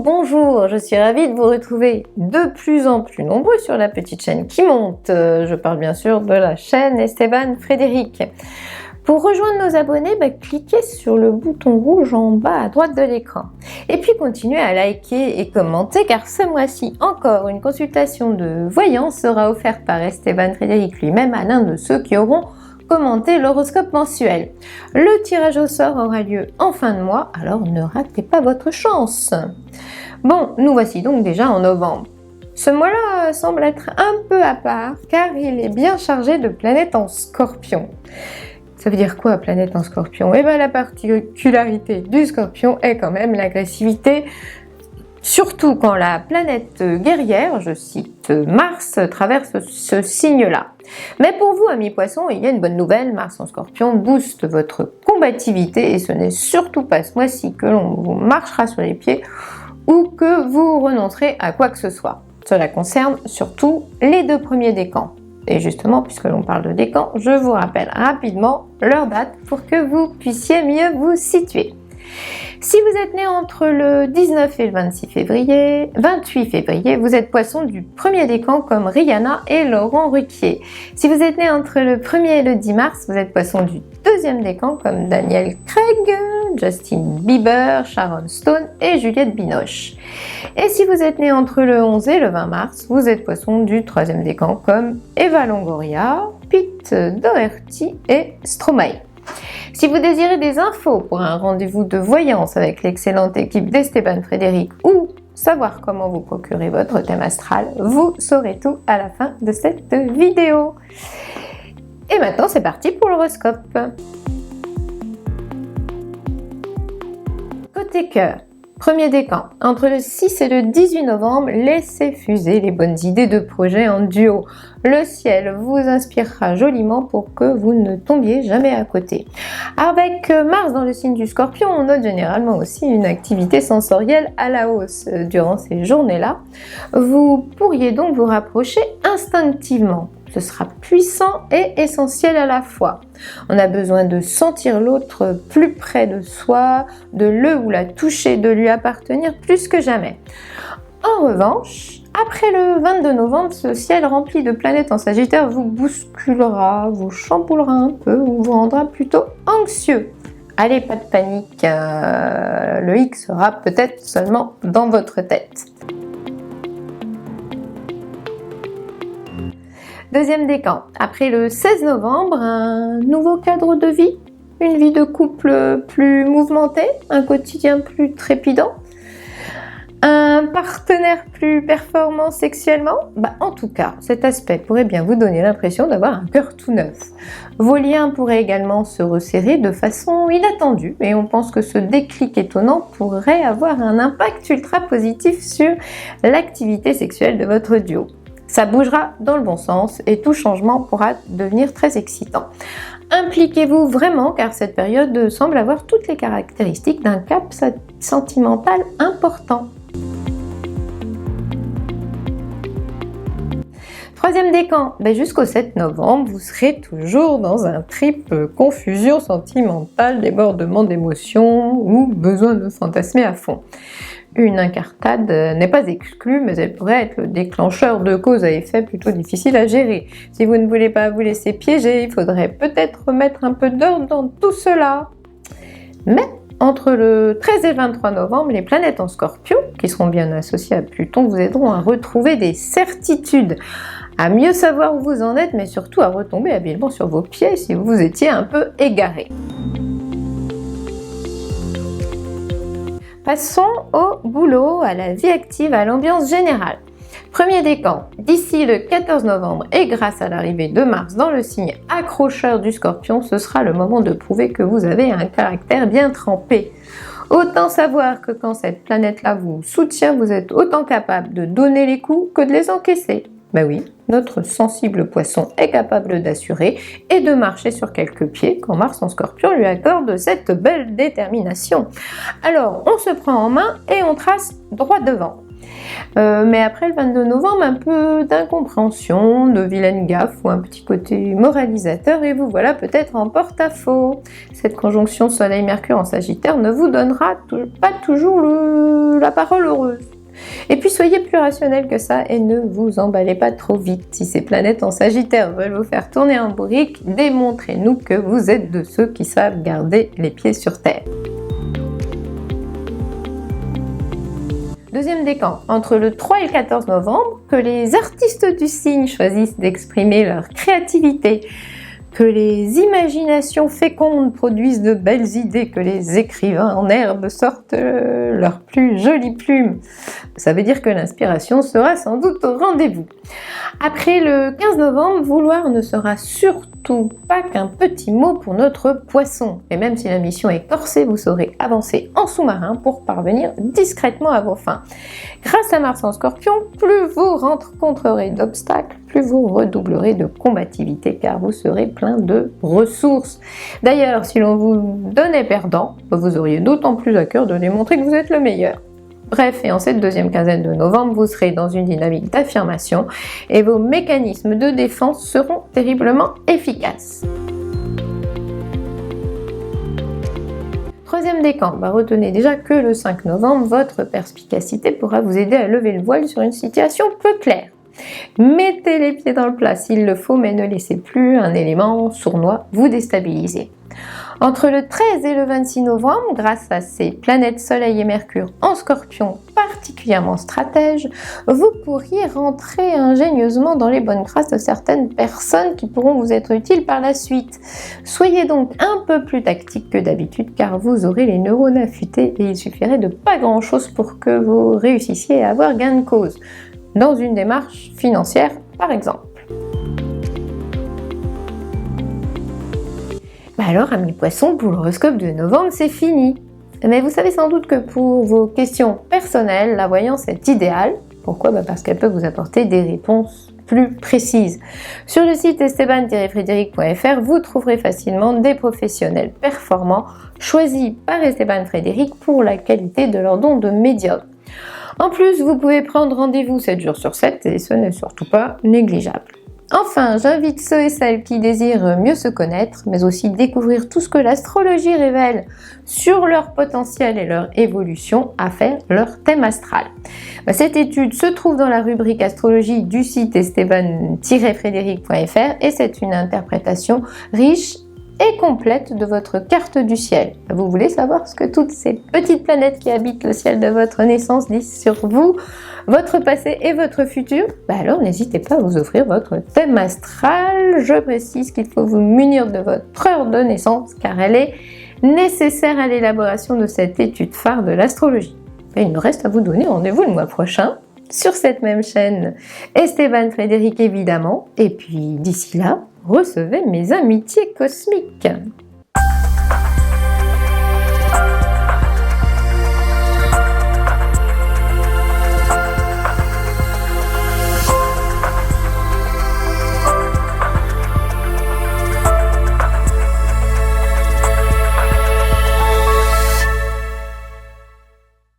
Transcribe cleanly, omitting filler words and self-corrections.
bonjour, je suis ravie de vous retrouver de plus en plus nombreux sur la petite chaîne qui monte. Je parle bien sûr de la chaîne Esteban Frédéric. Pour rejoindre nos abonnés, cliquez sur le bouton rouge en bas à droite de l'écran. Et puis continuez à liker et commenter car ce mois-ci encore une consultation de voyance sera offerte par Esteban Frédéric lui-même à l'un de ceux qui auront commenté l'horoscope mensuel. Le tirage au sort aura lieu en fin de mois, alors ne ratez pas votre chance. Bon, nous voici donc déjà en novembre. Ce mois-là semble être un peu à part car il est bien chargé de planètes en Scorpion. Ça veut dire quoi, planète en Scorpion? Eh bien, la particularité du Scorpion est quand même l'agressivité, surtout quand la planète guerrière, je cite Mars, traverse ce signe-là. Mais pour vous, amis poissons, il y a une bonne nouvelle, Mars en Scorpion booste votre combativité et ce n'est surtout pas ce mois-ci que l'on vous marchera sur les pieds ou que vous renoncerez à quoi que ce soit. Cela concerne surtout les 2 premiers décans. Et justement, puisque l'on parle de décans, je vous rappelle rapidement leur date pour que vous puissiez mieux vous situer. Si vous êtes né entre le 19 et le 28 février, vous êtes poisson du premier décan comme Rihanna et Laurent Ruquier. Si vous êtes né entre le 1er et le 10 mars, vous êtes poisson du deuxième décan comme Daniel Craig, Justin Bieber, Sharon Stone et Juliette Binoche. Et si vous êtes né entre le 11 et le 20 mars, vous êtes poisson du troisième décan comme Eva Longoria, Pete Doherty et Stromae. Si vous désirez des infos pour un rendez-vous de voyance avec l'excellente équipe d'Esteban Frédéric ou savoir comment vous procurer votre thème astral, vous saurez tout à la fin de cette vidéo. Et maintenant, c'est parti pour l'horoscope. Côté cœur, premier décan, entre le 6 et le 18 novembre, laissez fuser les bonnes idées de projet en duo. Le ciel vous inspirera joliment pour que vous ne tombiez jamais à côté. Avec Mars dans le signe du Scorpion, on note généralement aussi une activité sensorielle à la hausse durant ces journées-là. Vous pourriez donc vous rapprocher instinctivement. Ce sera puissant et essentiel à la fois. On a besoin de sentir l'autre plus près de soi, de le ou la toucher, de lui appartenir plus que jamais. En revanche, après le 22 novembre, ce ciel rempli de planètes en Sagittaire vous bousculera, vous chamboulera un peu ou vous rendra plutôt anxieux. Allez, pas de panique, le hic sera peut-être seulement dans votre tête. Deuxième décan, après le 16 novembre, un nouveau cadre de vie, une vie de couple plus mouvementée, un quotidien plus trépidant, un partenaire plus performant sexuellement. En tout cas, cet aspect pourrait bien vous donner l'impression d'avoir un cœur tout neuf. Vos liens pourraient également se resserrer de façon inattendue et on pense que ce déclic étonnant pourrait avoir un impact ultra positif sur l'activité sexuelle de votre duo. Ça bougera dans le bon sens et tout changement pourra devenir très excitant. Impliquez-vous vraiment car cette période semble avoir toutes les caractéristiques d'un cap sentimental important. Troisième décan, jusqu'au 7 novembre, vous serez toujours dans un trip confusion sentimentale, débordement d'émotions ou besoin de fantasmer à fond. Une incartade n'est pas exclue, mais elle pourrait être le déclencheur de cause à effet plutôt difficile à gérer. Si vous ne voulez pas vous laisser piéger, il faudrait peut-être mettre un peu d'ordre dans tout cela. Mais entre le 13 et le 23 novembre, les planètes en Scorpion, qui seront bien associées à Pluton, vous aideront à retrouver des certitudes, à mieux savoir où vous en êtes, mais surtout à retomber habilement sur vos pieds si vous étiez un peu égaré. Passons au boulot, à la vie active, à l'ambiance générale. Premier décan, d'ici le 14 novembre et grâce à l'arrivée de Mars dans le signe accrocheur du Scorpion, ce sera le moment de prouver que vous avez un caractère bien trempé. Autant savoir que quand cette planète-là vous soutient, vous êtes autant capable de donner les coups que de les encaisser. Oui, notre sensible poisson est capable d'assurer et de marcher sur quelques pieds quand Mars en Scorpion lui accorde cette belle détermination. Alors, on se prend en main et on trace droit devant. Mais après le 22 novembre, un peu d'incompréhension, de vilaine gaffe ou un petit côté moralisateur et vous voilà peut-être en porte-à-faux. Cette conjonction Soleil-Mercure en Sagittaire ne vous donnera pas toujours la parole heureuse. Et puis soyez plus rationnel que ça et ne vous emballez pas trop vite. Si ces planètes en Sagittaire veulent vous faire tourner en bourrique, démontrez-nous que vous êtes de ceux qui savent garder les pieds sur terre. Deuxième décan, entre le 3 et le 14 novembre, que les artistes du signe choisissent d'exprimer leur créativité, que les imaginations fécondes produisent de belles idées, que les écrivains en herbe sortent leurs plus jolies plumes. Ça veut dire que l'inspiration sera sans doute au rendez-vous. Après le 15 novembre, vouloir ne sera surtout pas qu'un petit mot pour notre poisson. Et même si la mission est corsée, vous saurez avancer en sous-marin pour parvenir discrètement à vos fins. Grâce à Mars en Scorpion, plus vous rencontrerez d'obstacles, plus vous redoublerez de combativité car vous serez plein de ressources. D'ailleurs, si l'on vous donnait perdant, vous auriez d'autant plus à cœur de démontrer que vous êtes le meilleur. Bref, et en cette deuxième quinzaine de novembre, vous serez dans une dynamique d'affirmation et vos mécanismes de défense seront terriblement efficaces. Troisième décan, retenez déjà que le 5 novembre, votre perspicacité pourra vous aider à lever le voile sur une situation peu claire. Mettez les pieds dans le plat s'il le faut, mais ne laissez plus un élément sournois vous déstabiliser. Entre le 13 et le 26 novembre, grâce à ces planètes Soleil et Mercure en Scorpion particulièrement stratèges, vous pourriez rentrer ingénieusement dans les bonnes grâces de certaines personnes qui pourront vous être utiles par la suite. Soyez donc un peu plus tactique que d'habitude car vous aurez les neurones affûtés et il suffirait de pas grand chose pour que vous réussissiez à avoir gain de cause, dans une démarche financière par exemple. Alors, amis poissons, pour l'horoscope de novembre, c'est fini. Mais vous savez sans doute que pour vos questions personnelles, la voyance est idéale. Pourquoi ? Parce qu'elle peut vous apporter des réponses plus précises. Sur le site esteban-frédéric.fr, vous trouverez facilement des professionnels performants choisis par Esteban Frédéric pour la qualité de leur don de médium. En plus, vous pouvez prendre rendez-vous 7 jours sur 7 et ce n'est surtout pas négligeable. Enfin, j'invite ceux et celles qui désirent mieux se connaître, mais aussi découvrir tout ce que l'astrologie révèle sur leur potentiel et leur évolution à faire leur thème astral. Cette étude se trouve dans la rubrique astrologie du site esteban-frédéric.fr et c'est une interprétation riche et complète de votre carte du ciel. Vous voulez savoir ce que toutes ces petites planètes qui habitent le ciel de votre naissance disent sur vous, votre passé et votre futur? Alors n'hésitez pas à vous offrir votre thème astral. Je précise qu'il faut vous munir de votre heure de naissance car elle est nécessaire à l'élaboration de cette étude phare de l'astrologie. Et il me reste à vous donner rendez-vous le mois prochain sur cette même chaîne Esteban Frédéric évidemment. Et puis d'ici là, recevez mes amitiés cosmiques.